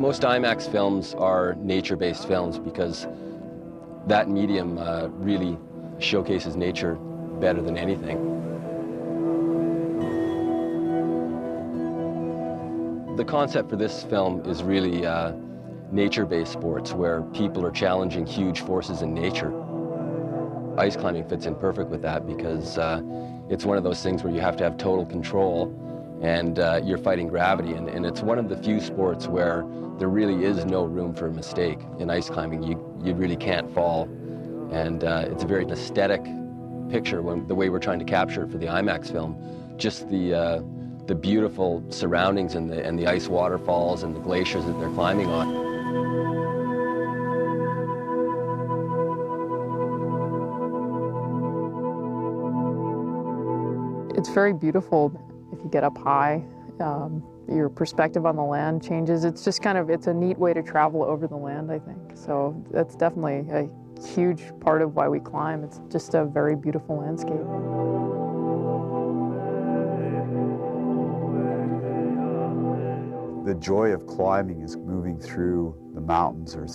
Most IMAX films are nature-based films because that medium really showcases nature better than anything. The concept for this film is really nature-based sports where people are challenging huge forces in nature. Ice climbing fits in perfect with that because it's one of those things where you have to have total control and you're fighting gravity, and it's one of the few sports where there really is no room for a mistake. In ice climbing, you really can't fall, and it's a very aesthetic picture the way we're trying to capture it for the IMAX film. Just the beautiful surroundings and the ice waterfalls and the glaciers that they're climbing on. It's very beautiful if you get up high. Your perspective on the land changes. It's just it's a neat way to travel over the land, I think. So that's definitely a huge part of why we climb. It's just a very beautiful landscape. The joy of climbing is moving through the mountains or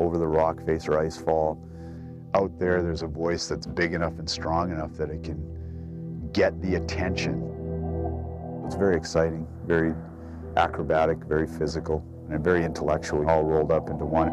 over the rock face or ice fall. Out there's a voice that's big enough and strong enough that it can get the attention. It's very exciting, very acrobatic, very physical, and very intellectual, all rolled up into one.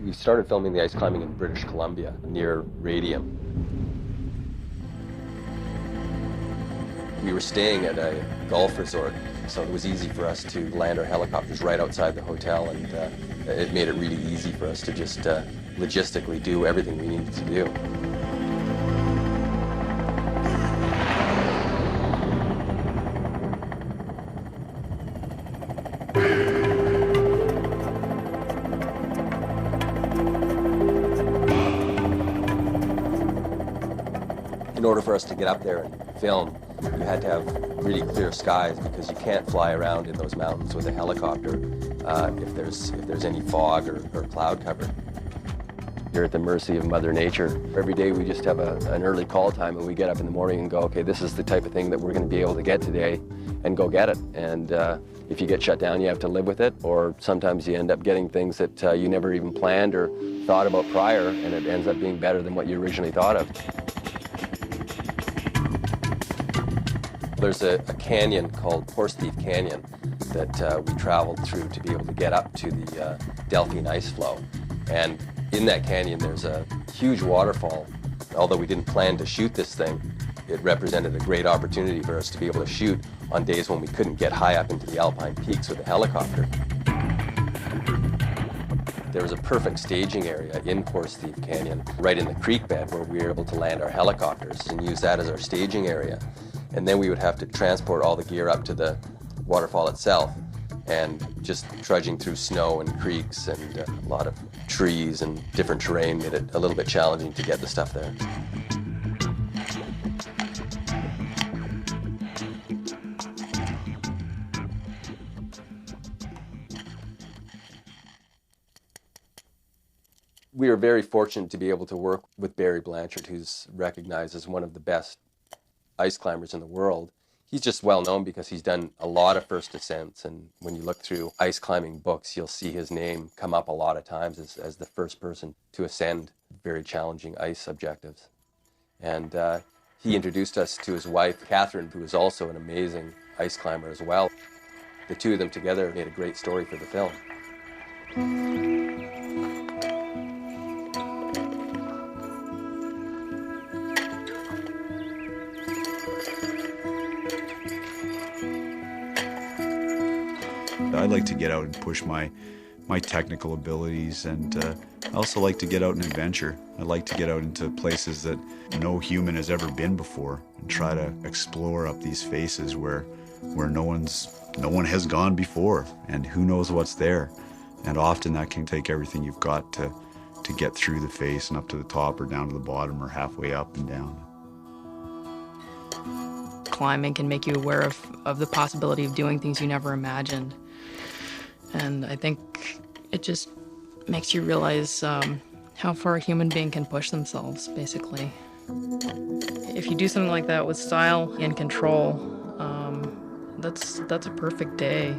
We started filming the ice climbing in British Columbia, near Radium. We were staying at a golf resort, so it was easy for us to land our helicopters right outside the hotel, and it made it really easy for us to just logistically do everything we needed to do. In order for us to get up there and film, you had to have really clear skies because you can't fly around in those mountains with a helicopter if there's any fog or cloud cover. You're at the mercy of Mother Nature. Every day we just have an early call time, and we get up in the morning and go, okay, this is the type of thing that we're going to be able to get today, and go get it. And if you get shut down, you have to live with it, or sometimes you end up getting things that you never even planned or thought about prior, and it ends up being better than what you originally thought of. There's a canyon called Horse Thief Canyon that we traveled through to be able to get up to the Delphine ice flow. And in that canyon there's a huge waterfall. Although we didn't plan to shoot this thing, it represented a great opportunity for us to be able to shoot on days when we couldn't get high up into the alpine peaks with a helicopter. There was a perfect staging area in Horse Thief Canyon, right in the creek bed, where we were able to land our helicopters and use that as our staging area. And then we would have to transport all the gear up to the waterfall itself, and just trudging through snow and creeks and a lot of trees and different terrain made it a little bit challenging to get the stuff there. We are very fortunate to be able to work with Barry Blanchard, who's recognized as one of the best ice climbers in the world. He's just well known because he's done a lot of first ascents, and when you look through ice climbing books, you'll see his name come up a lot of times as the first person to ascend very challenging ice objectives. And he introduced us to his wife, Catherine, who is also an amazing ice climber as well. The two of them together made a great story for the film. I like to get out and push my technical abilities, and I also like to get out and adventure. I like to get out into places that no human has ever been before and try to explore up these faces where no one has gone before, and who knows what's there. And often that can take everything you've got to get through the face and up to the top or down to the bottom or halfway up and down. Climbing can make you aware of the possibility of doing things you never imagined. And I think it just makes you realize how far a human being can push themselves, basically. If you do something like that with style and control, that's a perfect day.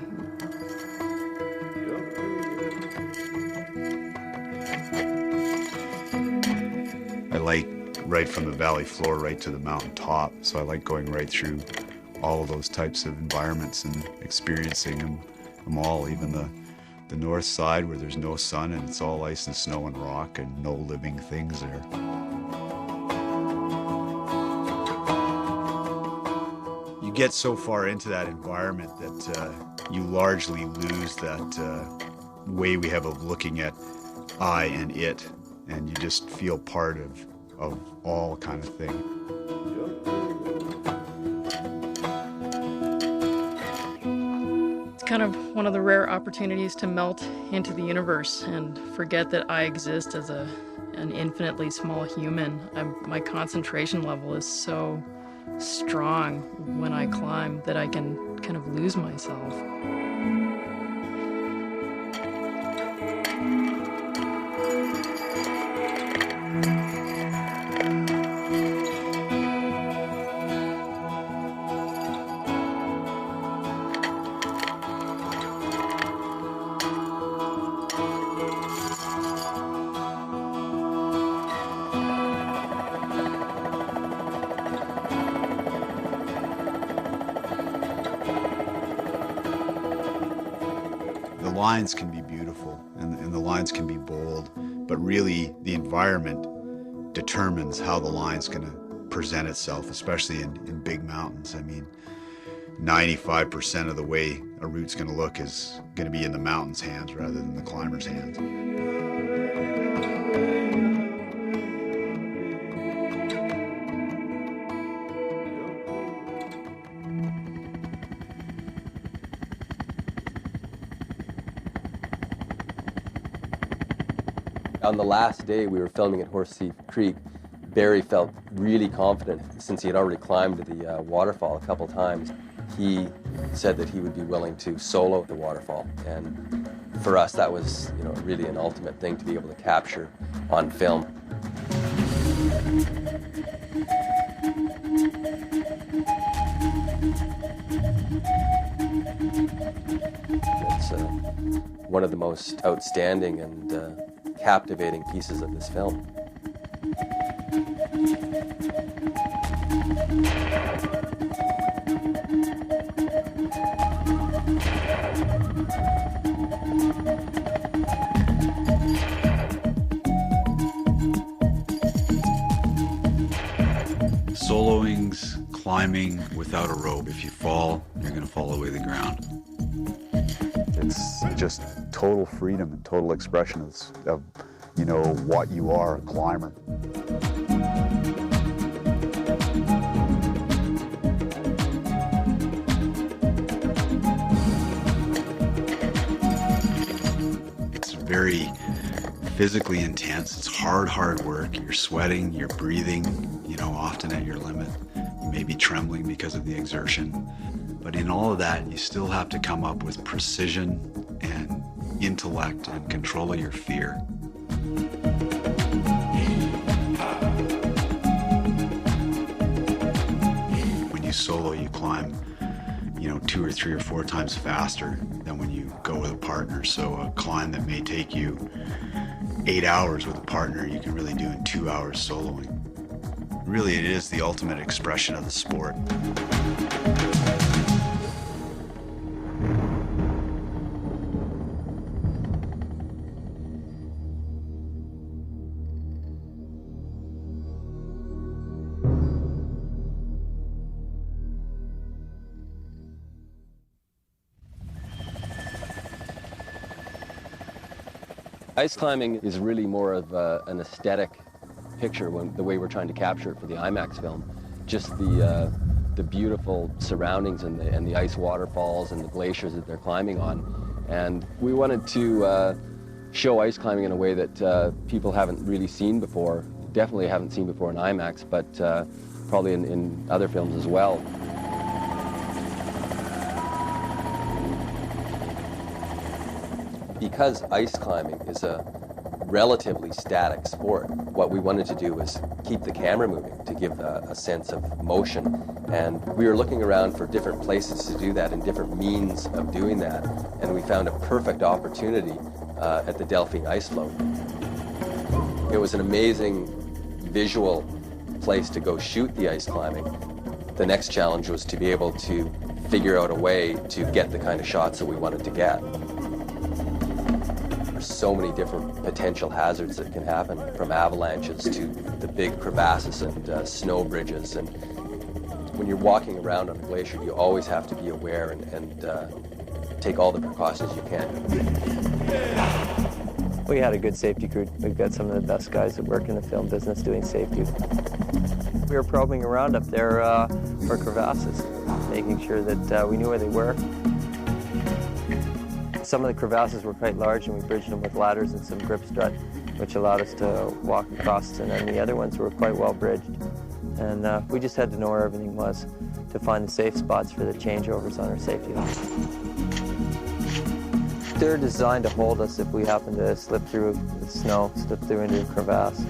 I like right from the valley floor right to the mountain top, so I like going right through all of those types of environments and experiencing them all, even the north side where there's no sun and it's all ice and snow and rock and no living things there. You get so far into that environment that you largely lose that way we have of looking at I and it, and you just feel part of all kind of thing. It's kind of one of the rare opportunities to melt into the universe and forget that I exist as an infinitely small human. My concentration level is so strong when I climb that I can kind of lose myself. The lines can be beautiful and the lines can be bold, but really the environment determines how the line's going to present itself, especially in big mountains. I mean, 95% of the way a route's going to look is going to be in the mountain's hands rather than the climber's hands. On the last day we were filming at Horsesea Creek, Barry felt really confident since he had already climbed the waterfall a couple times. He said that he would be willing to solo the waterfall, and for us that was, you know, really an ultimate thing to be able to capture on film. It's one of the most outstanding and captivating pieces of this film. Soloing's climbing without a rope. If you fall, you're going to fall away the ground. It's just total freedom and total expression of you know, what you are, a climber. It's very physically intense. It's hard work. You're sweating, you're breathing, you know, often at your limit. You may be trembling because of the exertion. But in all of that, you still have to come up with precision and intellect and control of your fear. When you solo, you climb, you know, 2 or 3 or 4 times faster than when you go with a partner. So a climb that may take you 8 hours with a partner, you can really do in 2 hours soloing. Really, it is the ultimate expression of the sport. Ice climbing is really more of an aesthetic picture the way we're trying to capture it for the IMAX film. Just the beautiful surroundings and the ice waterfalls and the glaciers that they're climbing on. And we wanted to show ice climbing in a way that people haven't really seen before, definitely haven't seen before in IMAX, but probably in other films as well. Because ice climbing is a relatively static sport, what we wanted to do was keep the camera moving to give a sense of motion. And we were looking around for different places to do that and different means of doing that. And we found a perfect opportunity at the Delphine Ice Float. It was an amazing visual place to go shoot the ice climbing. The next challenge was to be able to figure out a way to get the kind of shots that we wanted to get. There's so many different potential hazards that can happen, from avalanches to the big crevasses and snow bridges. And when you're walking around on a glacier, you always have to be aware and take all the precautions you can. We had a good safety crew. We've got some of the best guys that work in the film business doing safety. We were probing around up there for crevasses, making sure that we knew where they were. Some of the crevasses were quite large, and we bridged them with ladders and some grip strut, which allowed us to walk across, and then the other ones were quite well bridged. And we just had to know where everything was to find the safe spots for the changeovers on our safety hooks. They're designed to hold us if we happen to slip through the snow, slip through into a crevasse.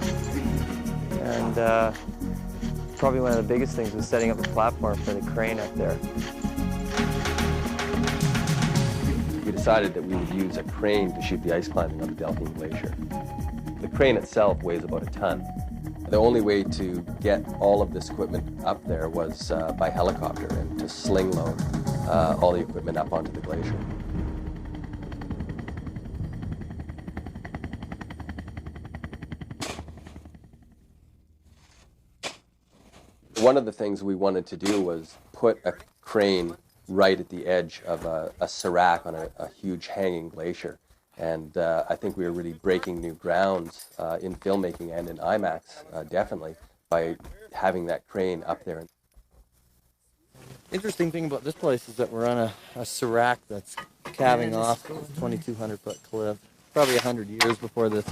And probably one of the biggest things was setting up a platform for the crane up there. We decided that we would use a crane to shoot the ice climbing on the Delphine Glacier. The crane itself weighs about a ton. The only way to get all of this equipment up there was by helicopter and to sling load all the equipment up onto the glacier. One of the things we wanted to do was put a crane right at the edge of a serac on a huge hanging glacier. And I think we were really breaking new grounds in filmmaking and in IMAX, definitely, by having that crane up there. Interesting thing about this place is that we're on a serac that's calving off a 2,200-foot cliff. Probably 100 years before this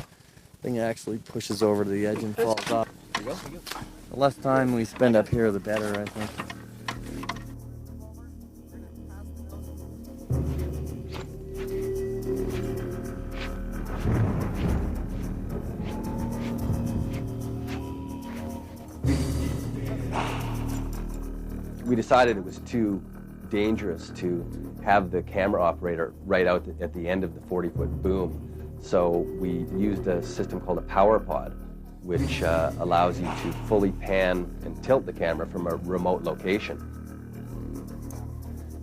thing actually pushes over to the edge and falls off. The less time we spend up here, the better, I think. We decided it was too dangerous to have the camera operator right out at the end of the 40-foot boom. So we used a system called a power pod, which allows you to fully pan and tilt the camera from a remote location.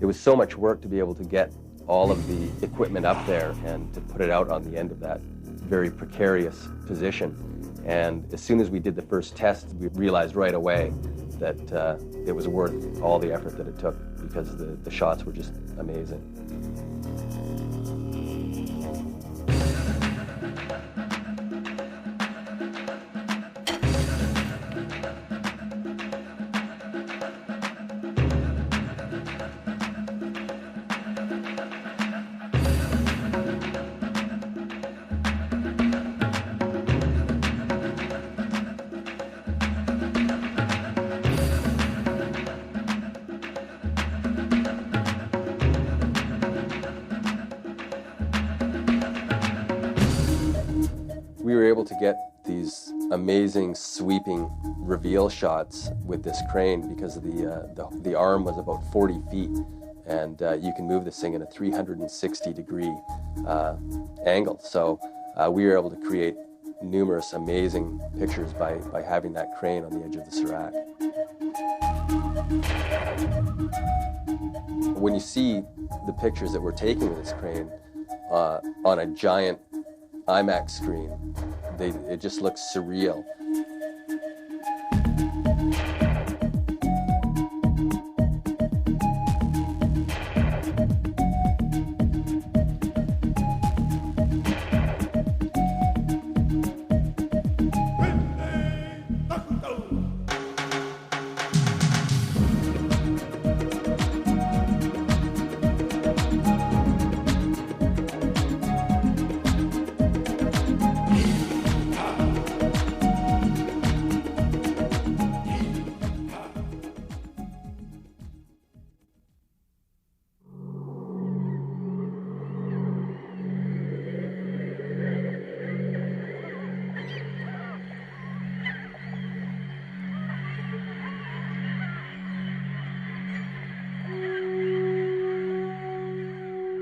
It was so much work to be able to get all of the equipment up there and to put it out on the end of that very precarious position. And as soon as we did the first test, we realized right away that it was worth all the effort that it took, because the shots were just amazing. We were able to get these amazing sweeping reveal shots with this crane because the arm was about 40 feet, and you can move this thing in a 360-degree angle. So we were able to create numerous amazing pictures by having that crane on the edge of the serac. When you see the pictures that we're taking with this crane on a giant IMAX screen, it just looks surreal.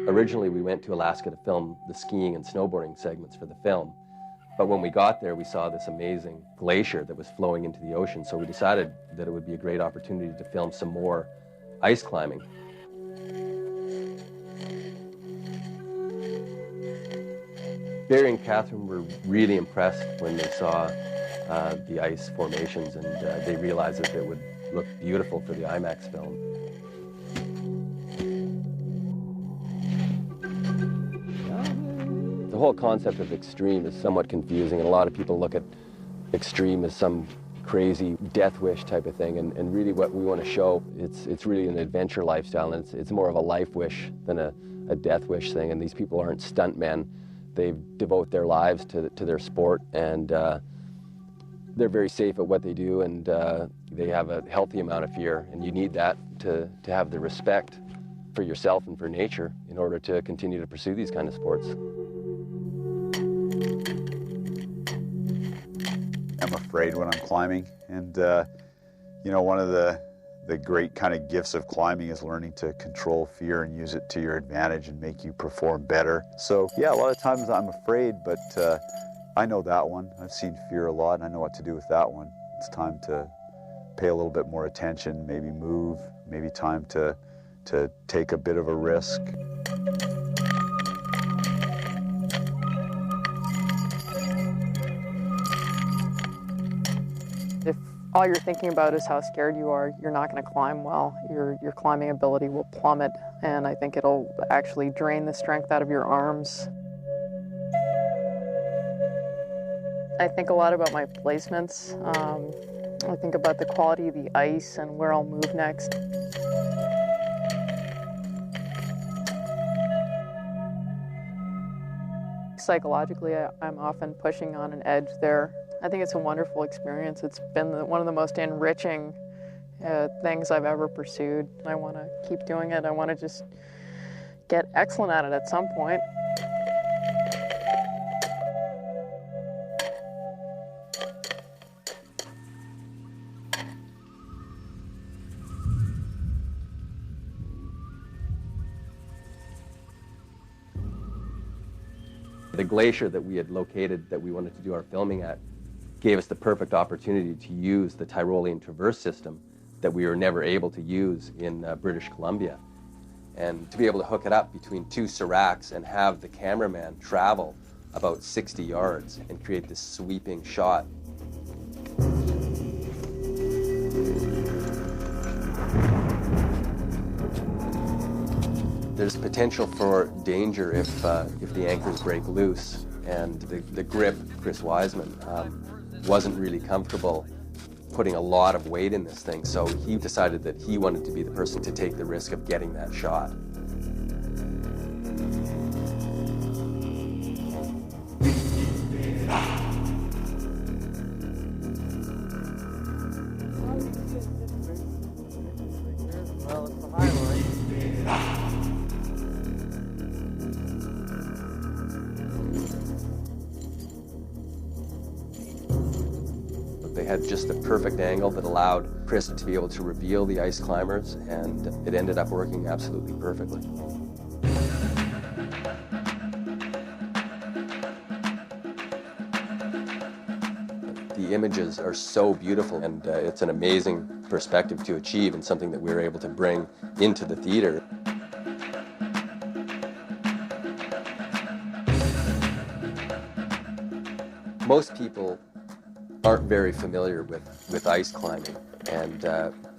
Originally, we went to Alaska to film the skiing and snowboarding segments for the film. But when we got there, we saw this amazing glacier that was flowing into the ocean, so we decided that it would be a great opportunity to film some more ice climbing. Barry and Catherine were really impressed when they saw the ice formations, and they realized that it would look beautiful for the IMAX film. The whole concept of extreme is somewhat confusing, and a lot of people look at extreme as some crazy death wish type of thing, and really what we want to show, it's really an adventure lifestyle, and it's more of a life wish than a death wish thing. And these people aren't stuntmen. They devote their lives to their sport, and they're very safe at what they do, and they have a healthy amount of fear, and you need that to have the respect for yourself and for nature in order to continue to pursue these kind of sports. I'm afraid when I'm climbing, and you know, one of the great kind of gifts of climbing is learning to control fear and use it to your advantage and make you perform better. So yeah, a lot of times I'm afraid, but I know that one. I've seen fear a lot, and I know what to do with that one. It's time to pay a little bit more attention, maybe move, maybe time to take a bit of a risk. If all you're thinking about is how scared you are, you're not going to climb well. Your climbing ability will plummet, and I think it'll actually drain the strength out of your arms. I think a lot about my placements. I think about the quality of the ice and where I'll move next. Psychologically, I'm often pushing on an edge there. I think it's a wonderful experience. It's been one of the most enriching things I've ever pursued. I want to keep doing it. I want to just get excellent at it at some point. The glacier that we had located that we wanted to do our filming at gave us the perfect opportunity to use the Tyrolean traverse system that we were never able to use in British Columbia. And to be able to hook it up between two seracs and have the cameraman travel about 60 yards and create this sweeping shot. There's potential for danger if the anchors break loose, and the grip, Chris Wiseman, wasn't really comfortable putting a lot of weight in this thing, so he decided that he wanted to be the person to take the risk of getting that shot. Well, it's the high line. They had just the perfect angle that allowed Chris to be able to reveal the ice climbers, and it ended up working absolutely perfectly. The images are so beautiful, and it's an amazing perspective to achieve, and something that we were able to bring into the theater. Most people aren't very familiar with ice climbing, and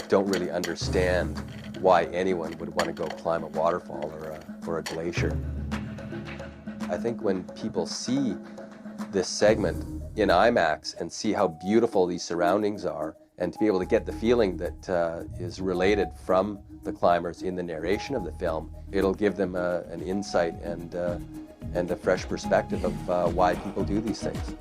don't really understand why anyone would want to go climb a waterfall or a glacier. I think when people see this segment in IMAX and see how beautiful these surroundings are, and to be able to get the feeling that is related from the climbers in the narration of the film, it'll give them an insight and a fresh perspective of why people do these things.